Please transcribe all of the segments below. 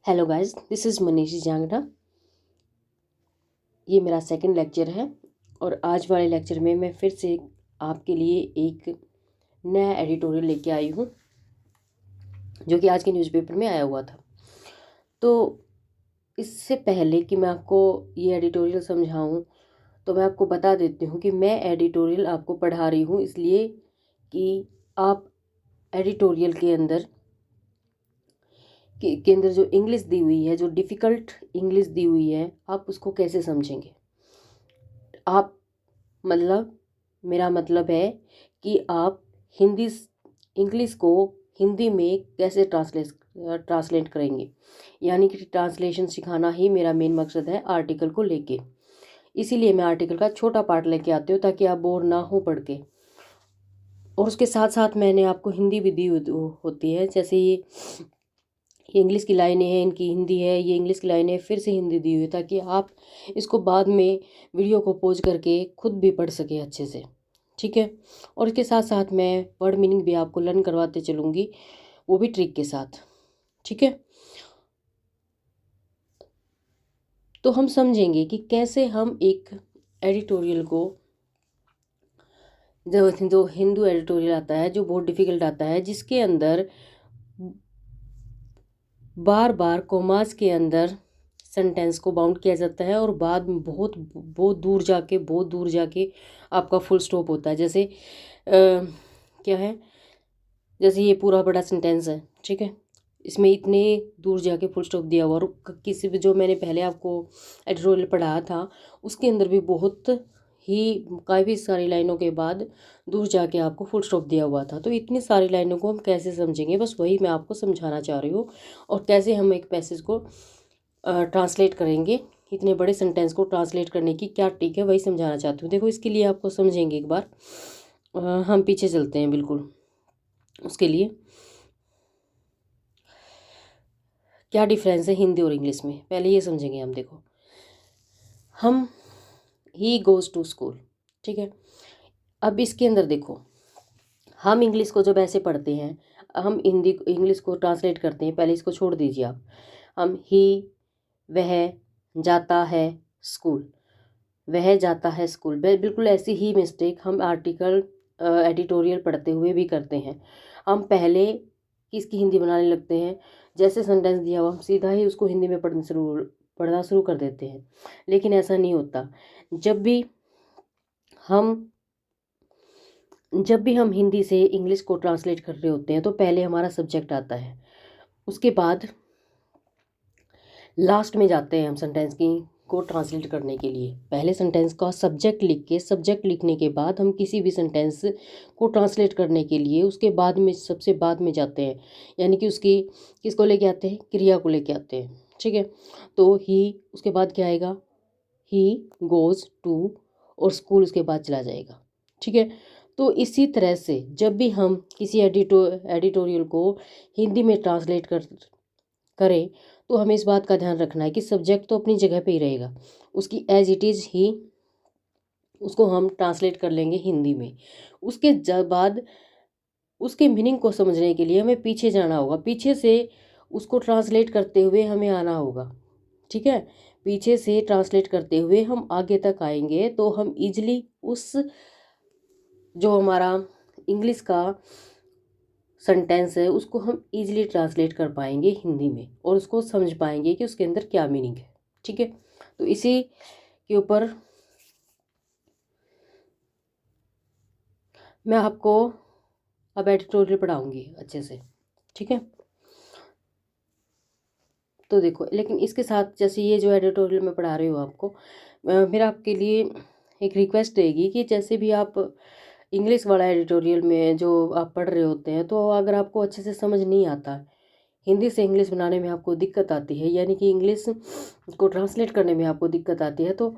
Hello guys, this is मनीषी जांगड़ा। ये मेरा second lecture है और आज वाले लेक्चर में मैं फिर से आपके लिए एक नया एडिटोरियल लेके आई हूँ जो कि आज के न्यूज़पेपर में आया हुआ था। तो इससे पहले कि मैं आपको ये एडिटोरियल समझाऊँ तो मैं आपको बता देती हूँ कि मैं एडिटोरियल आपको पढ़ा रही हूँ इसलिए कि आप एडिटोरियल के अंदर जो इंग्लिश दी हुई है, जो डिफ़िकल्ट इंग्लिश दी हुई है, आप उसको कैसे समझेंगे। आप मतलब मेरा मतलब है कि आप हिंदी इंग्लिश को हिंदी में कैसे ट्रांसलेट करेंगे, यानी कि ट्रांसलेशन सिखाना ही मेरा मेन मकसद है आर्टिकल को लेके। इसीलिए मैं आर्टिकल का छोटा पार्ट लेके आती हूँ ताकि आप बोर ना हो पढ़ के। और उसके साथ साथ मैंने आपको हिंदी भी दी होती है, जैसे ये इंग्लिश की लाइनें हैं, इनकी हिंदी है, ये इंग्लिश की लाइनें फिर से हिंदी दी हुई है ताकि आप इसको बाद में वीडियो को पॉज करके खुद भी पढ़ सकें अच्छे से। ठीक है। और इसके साथ साथ मैं वर्ड मीनिंग भी आपको लर्न करवाते चलूँगी, वो भी ट्रिक के साथ। ठीक है। तो हम समझेंगे कि कैसे हम एक एडिटोरियल को, जो हिंदू एडिटोरियल आता है जो बहुत डिफ़िकल्ट आता है, जिसके अंदर बार बार कोमास के अंदर सेंटेंस को बाउंड किया जाता है और बाद में बहुत बहुत दूर जाके आपका फुल स्टॉप होता है। जैसे क्या है, जैसे ये पूरा बड़ा सेंटेंस है, ठीक है, इसमें इतने दूर जाके फुल स्टॉप दिया हुआ। और किसी भी, जो मैंने पहले आपको एडिटोरियल पढ़ाया था उसके अंदर भी बहुत ही काफ़ी सारी लाइनों के बाद दूर जाके आपको फुल स्टॉप दिया हुआ था। तो इतनी सारी लाइनों को हम कैसे समझेंगे, बस वही मैं आपको समझाना चाह रही हूँ। और कैसे हम एक पैसेज को ट्रांसलेट करेंगे, इतने बड़े सेंटेंस को ट्रांसलेट करने की क्या ट्रिक है, वही समझाना चाहती हूँ। देखो, इसके लिए आपको समझेंगे एक बार। हम पीछे चलते हैं बिल्कुल। उसके लिए क्या डिफरेंस है हिंदी और इंग्लिश में, पहले ये समझेंगे हम। देखो, हम ही गोज़ टू स्कूल, ठीक है। अब इसके अंदर देखो, हम इंग्लिश को जब ऐसे पढ़ते हैं, हम हिंदी इंग्लिश को ट्रांसलेट करते हैं, पहले इसको छोड़ दीजिए आप। हम ही, वह जाता है स्कूल, वह जाता है स्कूल, बिल्कुल ऐसी ही मिस्टेक हम आर्टिकल एडिटोरियल पढ़ते हुए भी करते हैं। हम पहले किसकी हिंदी बनाने लगते हैं, जैसे सेंटेंस दिया हुआ हम सीधा ही उसको हिंदी में पढ़ना शुरू कर देते हैं। लेकिन ऐसा नहीं होता। जब भी हम हिंदी से इंग्लिश को ट्रांसलेट कर रहे होते हैं तो पहले हमारा सब्जेक्ट आता है, उसके बाद लास्ट में जाते हैं हम सेंटेंस की को ट्रांसलेट करने के लिए। पहले सेंटेंस का सब्जेक्ट लिख के, सब्जेक्ट लिखने के बाद हम किसी भी सेंटेंस को ट्रांसलेट करने के लिए उसके बाद में, सबसे बाद में जाते हैं, यानी कि उसकी किसको लेके आते हैं, क्रिया को लेके आते हैं। ठीक है। तो ही, उसके बाद क्या आएगा, ही गोज़ टू, और स्कूल उसके बाद चला जाएगा। ठीक है। तो इसी तरह से जब भी हम किसी एडिटोरियल को हिंदी में ट्रांसलेट करें तो हमें इस बात का ध्यान रखना है कि सब्जेक्ट तो अपनी जगह पे ही रहेगा, उसकी एज इट इज़ ही उसको हम ट्रांसलेट कर लेंगे हिंदी में। उसके बाद उसके मीनिंग को समझने के लिए हमें पीछे जाना होगा, पीछे से उसको ट्रांसलेट करते हुए हमें आना होगा। ठीक है। पीछे से ट्रांसलेट करते हुए हम आगे तक आएंगे तो हम इजली उस, जो हमारा इंग्लिश का सेंटेंस है, उसको हम इजीली ट्रांसलेट कर पाएंगे हिंदी में और उसको समझ पाएंगे कि उसके अंदर क्या मीनिंग है। ठीक है। तो इसी के ऊपर मैं आपको अब एडिटोरियल पढ़ाऊंगी अच्छे से। ठीक है। तो देखो, लेकिन इसके साथ, जैसे ये जो एडिटोरियल मैं पढ़ा रही हूँ आपको, मेरा आपके लिए एक रिक्वेस्ट रहेगी कि जैसे भी आप इंग्लिश वाला एडिटोरियल में जो आप पढ़ रहे होते हैं, तो अगर आपको अच्छे से समझ नहीं आता, हिंदी से इंग्लिश बनाने में आपको दिक्कत आती है, यानी कि इंग्लिश को ट्रांसलेट करने में आपको दिक्कत आती है, तो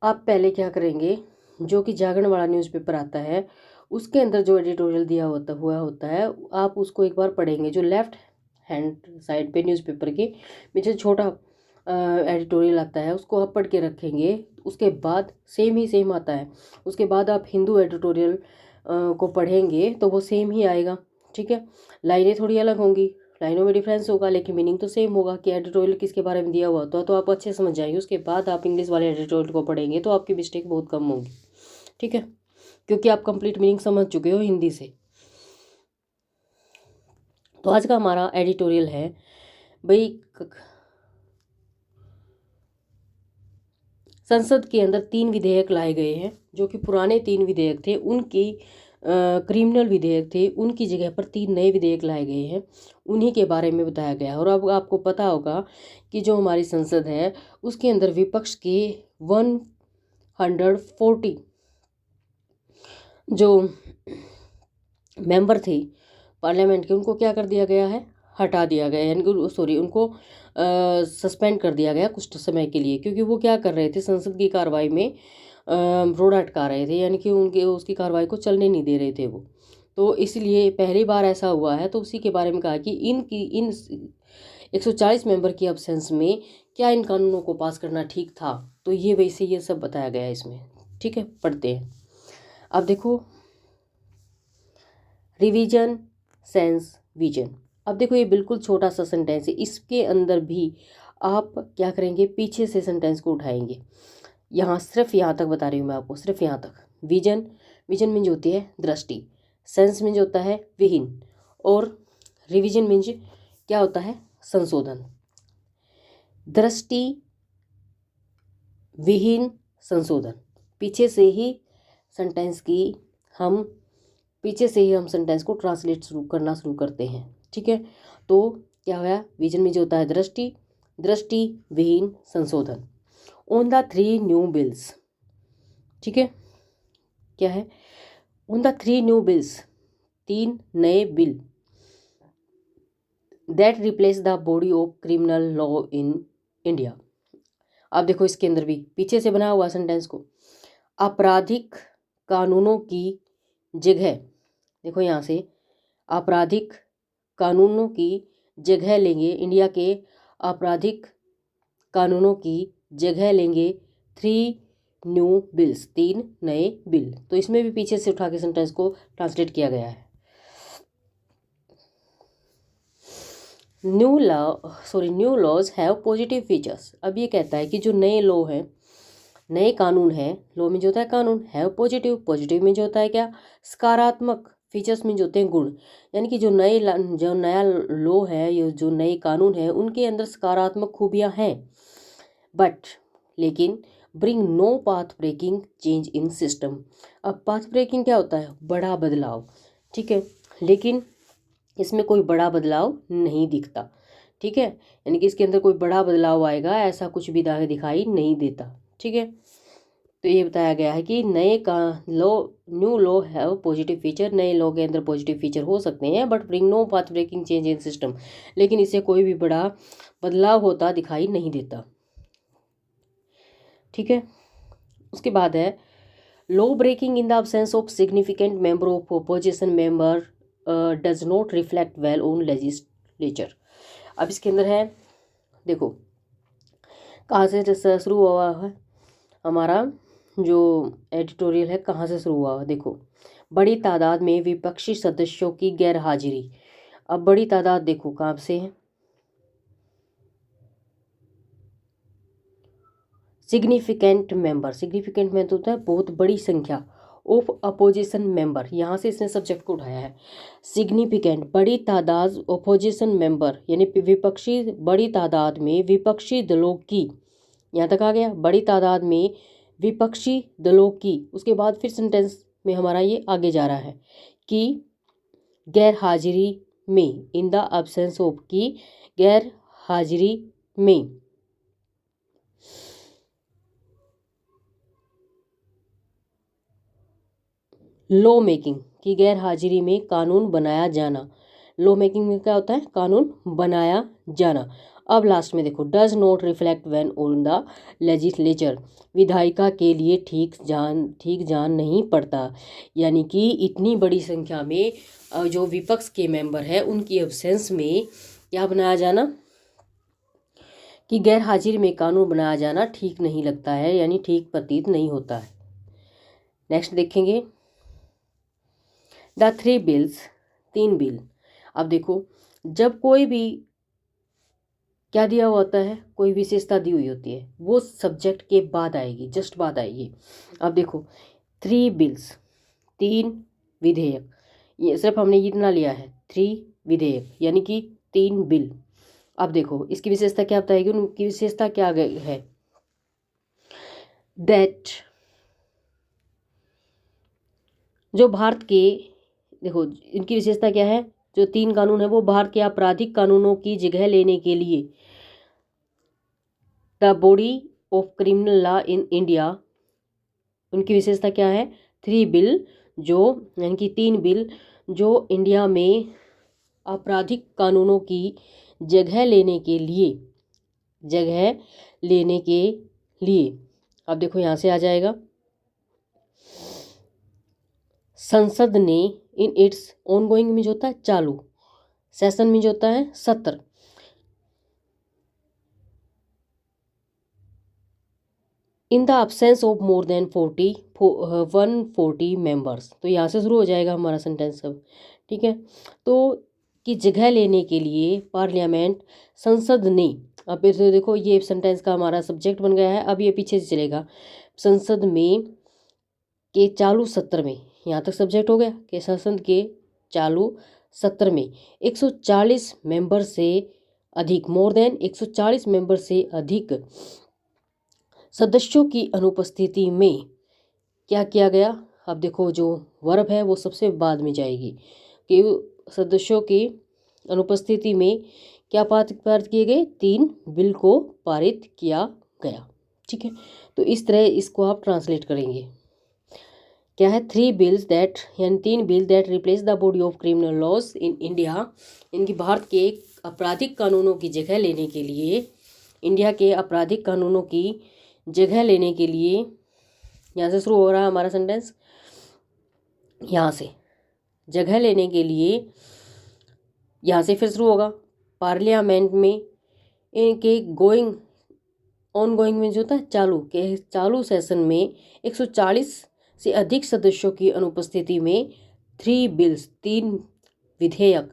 आप पहले क्या करेंगे, जो कि जागरण वाला न्यूज़पेपर आता है उसके अंदर जो एडिटोरियल दिया होता है, आप उसको एक बार पढ़ेंगे। जो लेफ्ट हैंड साइड पे न्यूज़पेपर के नीचे छोटा एडिटोरियल आता है, उसको आप पढ़ के रखेंगे। उसके बाद सेम ही सेम आता है, उसके बाद आप हिंदू एडिटोरियल को पढ़ेंगे तो वो सेम ही आएगा। ठीक है। लाइनें थोड़ी अलग होंगी, लाइनों में डिफरेंस होगा लेकिन मीनिंग तो सेम होगा कि एडिटोरियल किसके बारे में दिया हुआ तो आप अच्छे समझ जाएंगे। उसके बाद आप इंग्लिश वाले एडिटोरियल को पढ़ेंगे तो आपकी मिस्टेक बहुत कम होगी, ठीक है, क्योंकि आप कंप्लीट मीनिंग समझ चुके हो हिंदी से। तो आज का हमारा एडिटोरियल है भाई, संसद के अंदर 3 विधेयक लाए गए हैं, जो कि पुराने 3 विधेयक थे उनकी क्रिमिनल विधेयक थे, उनकी जगह पर 3 नए विधेयक लाए गए हैं, उन्हीं के बारे में बताया गया है। और अब आपको पता होगा कि जो हमारी संसद है उसके अंदर विपक्ष के 140 जो मेंबर थे पार्लियामेंट के, उनको क्या कर दिया गया है, हटा दिया गया, यानी सॉरी उनको सस्पेंड कर दिया गया कुछ समय के लिए, क्योंकि वो क्या कर रहे थे, संसद की कार्रवाई में रोड अटका रहे थे, यानी कि उनके उसकी कार्रवाई को चलने नहीं दे रहे थे वो। तो इसलिए पहली बार ऐसा हुआ है, तो उसी के बारे में कहा कि इन 140 मेंबर की अब्सेंस में क्या इन कानूनों को पास करना ठीक था। तो ये वैसे ये सब बताया गया है इसमें, ठीक है, पढ़ते हैं। अब देखो रिवीजन सेंस विजन। अब देखो ये बिल्कुल छोटा सा सेंटेंस है, इसके अंदर भी आप क्या करेंगे, पीछे से सेंटेंस को उठाएंगे। यहाँ सिर्फ यहाँ तक बता रही हूँ मैं आपको, सिर्फ यहाँ तक। विजन, विजन मीन्स होती है दृष्टि, सेंस मीन्स होता है विहीन, और रिवीजन मीन्स क्या होता है, संशोधन। दृष्टि विहीन संशोधन, पीछे से ही सेंटेंस को ट्रांसलेट करना शुरू करते हैं, ठीक है। तो क्या हुआ, विजन में जो होता है दृष्टि, दृष्टि विहीन संशोधन। ऑन द 3 न्यू बिल्स, ठीक है, क्या है, ऑन द 3 न्यू बिल्स, 3 नए bill, that replace the body of criminal law in India. अब देखो इसके अंदर भी पीछे से बना हुआ सेंटेंस को, आपराधिक कानूनों की जगह, देखो यहाँ से आपराधिक कानूनों की जगह लेंगे, इंडिया के आपराधिक कानूनों की जगह लेंगे 3 न्यू बिल्स, 3 नए बिल। तो इसमें भी पीछे से उठा के सेंटेंस को ट्रांसलेट किया गया है। New laws have positive features. अब ये कहता है कि जो नए लॉ हैं, नए कानून हैं, लॉ में जो होता है कानून, हैव पॉजिटिव, पॉजिटिव में जो होता है क्या, सकारात्मक, फीचर्स में जो होते हैं गुण, यानी कि जो नया लॉ है, ये जो नए कानून है उनके अंदर सकारात्मक खूबियां हैं, बट लेकिन bring no path breaking change in system. अब पाथ ब्रेकिंग क्या होता है, बड़ा बदलाव, ठीक है, लेकिन इसमें कोई बड़ा बदलाव नहीं दिखता, ठीक है, यानी कि इसके अंदर कोई बड़ा बदलाव आएगा ऐसा कुछ भी दिखाई नहीं देता, ठीक है। तो ये बताया गया है कि नए का new law have positive feature, नए लॉ के अंदर पॉजिटिव फीचर हो सकते हैं, but bring no path breaking change in system, लेकिन इससे कोई भी बड़ा बदलाव होता दिखाई नहीं देता, ठीक है। उसके बाद है law breaking in the absence of significant member of opposition member does not reflect well on legislature. अब इसके अंदर है, देखो कहाँ से शुरू हुआ है हमारा जो एडिटोरियल है, कहाँ से शुरू हुआ है, देखो बड़ी तादाद में विपक्षी सदस्यों की गैर हाजिरी। अब बड़ी तादाद देखो कहाँ से है, सिग्निफिकेंट मेंबर, सिग्निफिकेंट में तो होता है बहुत बड़ी संख्या, ऑफ अपोजिशन मेंबर, यहाँ से इसने सब्जेक्ट को उठाया है, सिग्निफिकेंट बड़ी तादाद, अपोजिशन मेंबर यानी विपक्षी, बड़ी तादाद में विपक्षी दलों की, यहाँ तक आ गया, बड़ी तादाद में विपक्षी दलों की। उसके बाद फिर सेंटेंस में हमारा ये आगे जा रहा है कि गैर हाजिरी में, इन द एब्सेंस ऑफ, की गैर हाजिरी में, लॉ मेकिंग की गैर हाजिरी में कानून बनाया जाना। लॉ मेकिंग में क्या होता है, कानून बनाया जाना। अब लास्ट में देखो does not reflect when on the legislature, विधायिका के लिए ठीक जान नहीं पड़ता, यानी कि इतनी बड़ी संख्या में जो विपक्ष के मेंबर है उनकी एब्सेंस में क्या बनाया जाना, कि गैर हाजिरी में कानून बनाया जाना ठीक नहीं लगता है, यानी ठीक प्रतीत नहीं होता है। नेक्स्ट देखेंगे द 3 बिल्स, 3 बिल। अब देखो जब कोई भी क्या दिया हुआ होता है, कोई विशेषता दी हुई होती है, वो सब्जेक्ट के बाद आएगी, जस्ट बाद आएगी। अब देखो 3 बिल्स, 3 विधेयक, ये सिर्फ हमने इतना लिया है, 3 विधेयक यानी कि 3 बिल। अब देखो इसकी विशेषता क्या बताएगी, उनकी विशेषता क्या है, दैट जो भारत के, देखो इनकी विशेषता क्या है, जो 3 कानून है वो भारत के आपराधिक कानूनों की जगह लेने के लिए the body of criminal law in India. उनकी विशेषता क्या है, 3 बिल, जो यानी कि 3 बिल जो इंडिया में आपराधिक कानूनों की जगह लेने के लिए, जगह लेने के लिए। अब देखो यहाँ से आ जाएगा, संसद ने इन इट्स ऑनगोइंग में जो होता है चालू, सेशन में जो होता है सत्र, इन the absence of more than 140 members. तो यहाँ से शुरू हो जाएगा हमारा सेंटेंस सब, ठीक है। तो कि जगह लेने के लिए पार्लियामेंट, संसद ने, अब तो देखो ये सेंटेंस का हमारा सब्जेक्ट बन गया है, अब ये पीछे से चलेगा, संसद में के चालू सत्र में, यहाँ तक सब्जेक्ट हो गया कि संसद के चालू सत्र में 140 मेंबर से अधिक, मोर देन 140 मेंबर से अधिक सदस्यों की अनुपस्थिति में क्या किया गया। अब देखो जो वर्ब है वो सबसे बाद में जाएगी, कि सदस्यों की अनुपस्थिति में क्या पारित किए गए, 3 बिल को पारित किया गया, ठीक है। तो इस तरह इसको आप ट्रांसलेट करेंगे, क्या है, 3 बिल्स दैट, यानी 3 bill that replace the body of criminal laws in India, इनकी भारत के आपराधिक कानूनों की जगह लेने के लिए, इंडिया के आपराधिक कानूनों की जगह लेने के लिए, यहाँ से शुरू हो रहा है हमारा सेंटेंस, यहाँ से जगह लेने के लिए, यहाँ से फिर शुरू होगा, पार्लियामेंट में इनके गोइंग, ऑन गोइंग में जो होता है चालू, के चालू सेशन में 140 से अधिक सदस्यों की अनुपस्थिति में 3 बिल्स, 3 विधेयक,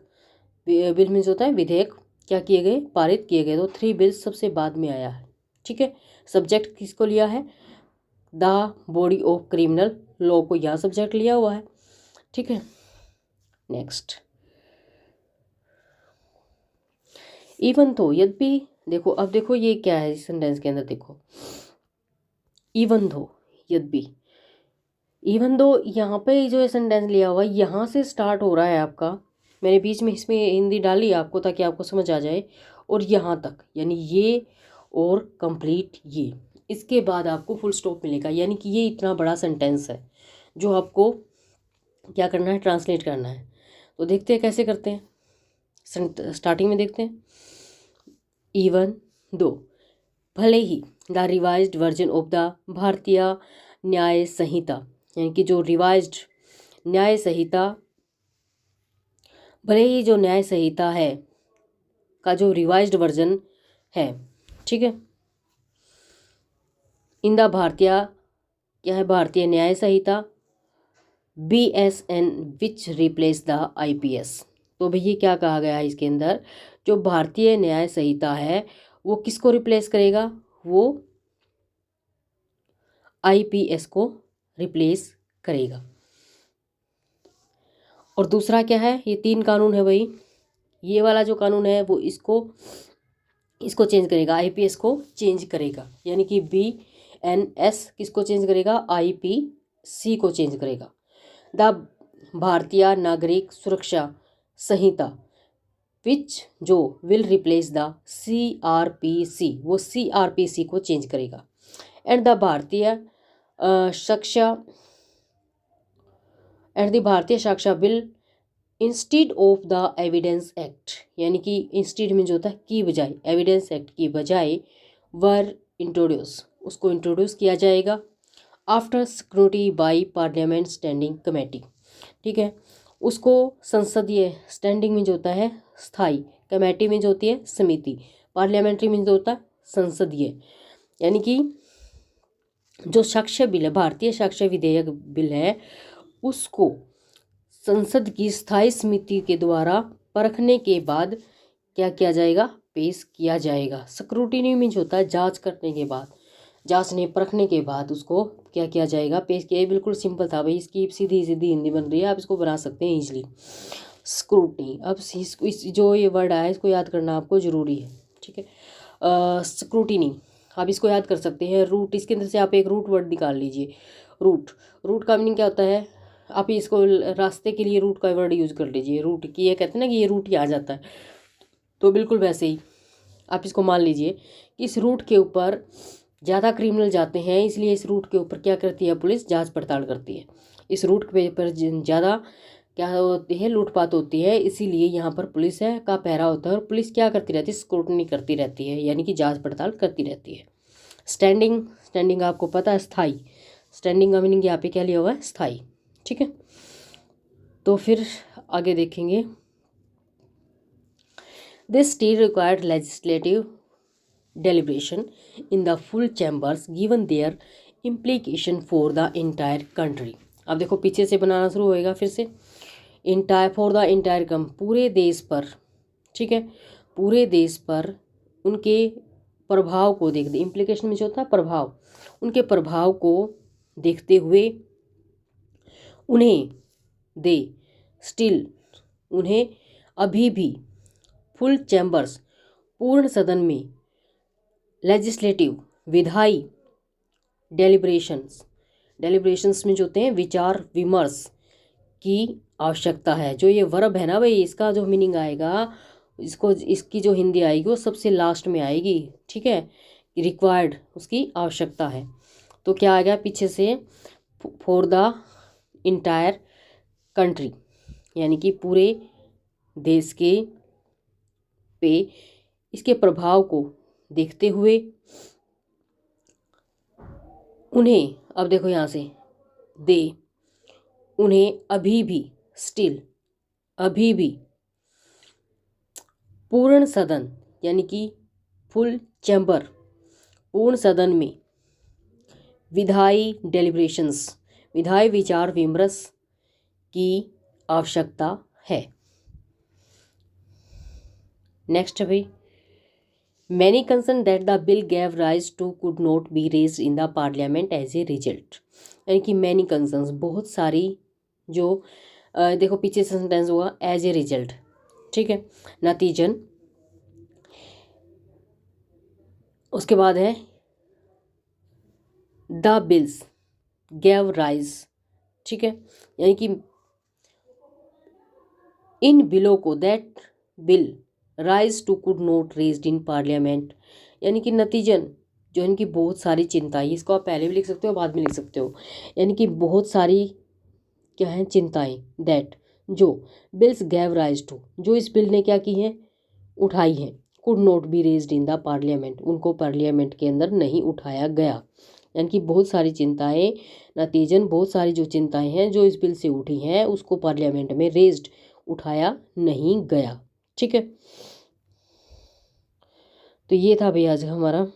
बिल में जो होता है विधेयक, क्या किए गए, पारित किए गए। तो 3 बिल्स सबसे बाद में आया है, ठीक है। सब्जेक्ट किसको लिया है, the body of criminal law को यहाँ सब्जेक्ट लिया हुआ है, ठीक है। नेक्स्ट, इवन तो, यद्यपि, देखो अब देखो ये क्या है इस सेंटेंस के अंदर, देखो इवन दो, यद्यपि, इवन दो, यहाँ पे जो सेंटेंस लिया हुआ है यहाँ से स्टार्ट हो रहा है आपका, मैंने बीच में इसमें हिंदी डाली आपको ताकि आपको समझ आ जाए, और यहाँ तक यानी ये और कंप्लीट ये, इसके बाद आपको फुल स्टॉप मिलेगा, यानी कि ये इतना बड़ा सेंटेंस है जो आपको क्या करना है, ट्रांसलेट करना है। तो देखते हैं कैसे करते हैं, स्टार्टिंग में देखते हैं, इवन दो, भले ही, the revised version of the Bharatiya Nyaya संहिता, यानी कि जो रिवाइज्ड न्याय संहिता, भले ही जो न्याय संहिता है का जो रिवाइज्ड वर्जन है, ठीक है, इन द भारतीय, क्या है, भारतीय न्याय संहिता, BSN which replace the IPS। तो भैया क्या कहा गया है इसके अंदर, जो भारतीय न्याय संहिता है वो किसको रिप्लेस करेगा, वो IPS को रिप्लेस करेगा। और दूसरा क्या है, ये 3 कानून है भाई, ये वाला जो कानून है वो इसको चेंज करेगा, IPS को चेंज करेगा, यानी कि BNS किसको चेंज करेगा, IPC को चेंज करेगा। द भारतीय नागरिक सुरक्षा संहिता विच जो विल रिप्लेस द CRPC, वो CRPC को चेंज करेगा। एंड द भारतीय साक्ष्य bill instead of the evidence act, यानी कि इंस्टीड में जो होता है की बजाय, एविडेंस एक्ट की बजाय, वर इंट्रोड्यूस, उसको इंट्रोड्यूस किया जाएगा, after scooty by parliament standing committee, ठीक है। उसको संसदीय, स्टैंडिंग में जो होता है स्थायी, कमेटी में जो होती है समिति, पार्लियामेंट्री में जो होता है संसदीय, यानी कि जो साक्ष्य बिल है, भारतीय साक्ष्य विधेयक बिल है, उसको संसद की स्थायी समिति के द्वारा परखने के बाद क्या किया जाएगा, पेश किया जाएगा। स्क्रूटिनी मीन्स होता है जांच करने के बाद, जांचने परखने के बाद उसको क्या किया जाएगा, पेश किया। बिल्कुल सिंपल था भाई, इसकी सीधी सीधी हिंदी बन रही है, आप इसको बना सकते हैं इजीली। स्क्रूटनी, अब इस जो ये वर्ड आया इसको याद करना आपको ज़रूरी है, ठीक है। स्क्रूटिनी आप इसको याद कर सकते हैं। रूट, इसके अंदर से आप एक रूट वर्ड निकाल लीजिए। रूट, रूट का मीनिंग क्या होता है, आप इसको रास्ते के लिए रूट का वर्ड यूज़ कर लीजिए। रूट की ये कहते हैं ना कि ये रूट ही आ जाता है, तो बिल्कुल वैसे ही आप इसको मान लीजिए कि इस रूट के ऊपर ज़्यादा क्रिमिनल जाते हैं, इसलिए इस रूट के ऊपर क्या करती है पुलिस, जांच पड़ताल करती है। इस रूट पे पर ज़्यादा क्या होती है, लूटपाट होती है, इसीलिए यहाँ पर पुलिस है का पहरा होता है और पुलिस क्या करती रहती है, स्क्रूटनी करती रहती है, यानी कि जांच पड़ताल करती रहती है। स्टैंडिंग, स्टैंडिंग आपको पता है स्थाई, स्टैंडिंग का मीनिंग यहाँ पे क्या लिया हुआ है, स्थाई, ठीक है। तो फिर आगे देखेंगे। This still required legislative deliberation in the full chambers given their implication for the entire country। अब देखो पीछे से बनाना शुरू होएगा फिर से। इंटायर, फॉर द इंटायर कम, पूरे देश पर, ठीक है, पूरे देश पर उनके प्रभाव को देखते, इम्प्लीकेशन में जो होता है प्रभाव, उनके प्रभाव को देखते हुए उन्हें दे स्टिल, उन्हें अभी भी, फुल चैम्बर्स, पूर्ण सदन में, लेजिस्लेटिव, विधायी, डेलिब्रेशंस, डेलिब्रेशंस में जो होते हैं विचार विमर्श की आवश्यकता है। जो ये वर्ब है ना भाई, इसका जो मीनिंग आएगा, इसको, इसकी जो हिंदी आएगी वो सबसे लास्ट में आएगी, ठीक है। रिक्वायर्ड उसकी आवश्यकता है, तो क्या आ गया पीछे से, फॉर द इंटायर कंट्री, यानी कि पूरे देश के पे इसके प्रभाव को देखते हुए उन्हें, अब देखो यहाँ से दे, उन्हें अभी भी, स्टिल, अभी भी, पूर्ण सदन, यानी कि फुल चैम्बर, पूर्ण सदन में, विधायी डेलिब्रेशंस, विधायी विचार विमर्श की आवश्यकता है। नेक्स्ट है भाई, many concern that the bill gave rise to could not be raised in the parliament as a result। यानी कि many concerns, बहुत सारी जो देखो पीछे से सेंटेंस हुआ एज ए रिजल्ट, ठीक है, नतीजन, उसके बाद है द बिल्स गैव राइज, ठीक है, यानी कि इन बिलों को, that bill rise to could not raised in parliament, यानी कि नतीजन जो इनकी बहुत सारी चिंताएं, इसको आप पहले भी लिख सकते हो बाद में लिख सकते हो, यानी कि बहुत सारी क्या है चिंताएं, दैट जो बिल्स गैव राइज टू, जो इस बिल ने क्या की है, उठाई है, could not be raised in the parliament, उनको पार्लियामेंट के अंदर नहीं उठाया गया, यानी कि बहुत सारी चिंताएं, नतीजन बहुत सारी जो चिंताएं हैं जो इस बिल से उठी हैं उसको पार्लियामेंट में रेज्ड, उठाया नहीं गया, ठीक है। तो ये था भैया आज हमारा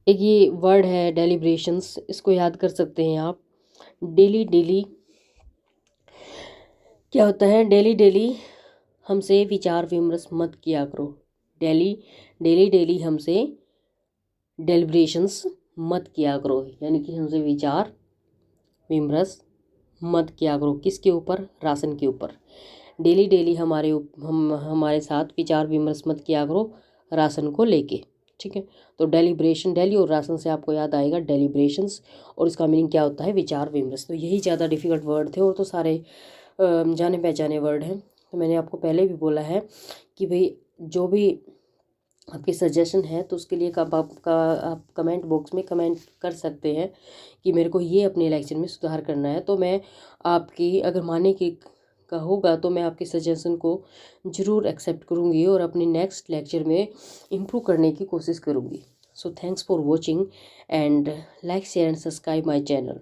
एक ये वर्ड है डेलिब्रेशंस, इसको याद कर सकते हैं आप। डेली डेली क्या होता है, डेली डेली हमसे विचार विमर्श मत किया करो, डेली डेली डेली हमसे डेलिब्रेशंस मत किया करो, यानी कि हमसे विचार विमर्श मत किया करो, किसके ऊपर, राशन के ऊपर। डेली डेली हमारे साथ विचार विमर्श मत किया करो राशन को लेके, ठीक है। तो डेलिब्रेशन, डेली और राशन से आपको याद आएगा डेलिब्रेशंस, और इसका मीनिंग क्या होता है, विचार विमर्श। तो यही ज़्यादा डिफिकल्ट वर्ड थे, और तो सारे जाने पहचाने वर्ड हैं। तो मैंने आपको पहले भी बोला है कि भाई जो भी आपके सजेशन है तो उसके लिए आप कमेंट बॉक्स में कमेंट कर सकते हैं कि मेरे को ये अपने लेक्चर में सुधार करना है, तो मैं आपकी अगर माने की का होगा तो मैं आपके सजेशन को ज़रूर एक्सेप्ट करूँगी और अपने नेक्स्ट लेक्चर में इम्प्रूव करने की कोशिश करूँगी। So thanks for watching and like share and subscribe my channel.